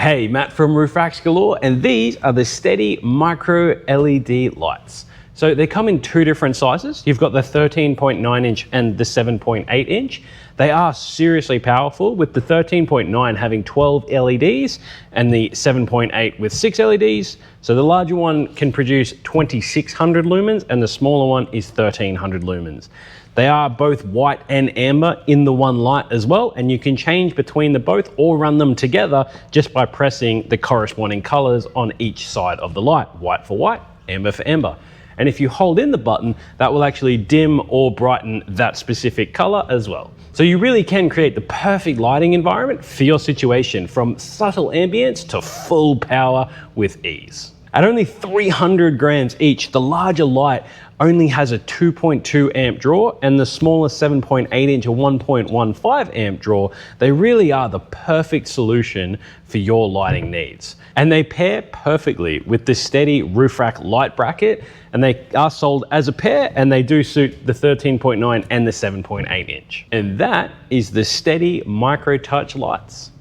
Hey, Matt from Racks Galore, and these are the STEDI micro LED lights. So they come in two different sizes. You've got the 13.9 inch and the 7.8 inch. They are seriously powerful, with the 13.9 having 12 LEDs and the 7.8 with 6 LEDs. So the larger one can produce 2600 lumens and the smaller one is 1300 lumens. They are both white and amber in the one light as well, and you can change between the both or run them together just by pressing the corresponding colors on each side of the light. White for white, amber for amber. And if you hold in the button, that will actually dim or brighten that specific color as well. So you really can create the perfect lighting environment for your situation, from subtle ambience to full power with ease. At only 300 grams each, the larger light only has a 2.2 amp draw, and the smaller 7.8 inch or 1.15 amp draw, they really are the perfect solution for your lighting needs. And they pair perfectly with the STEDI roof rack light bracket, and they are sold as a pair, and they do suit the 13.9 and the 7.8 inch. And that is the STEDI Micro Touch lights.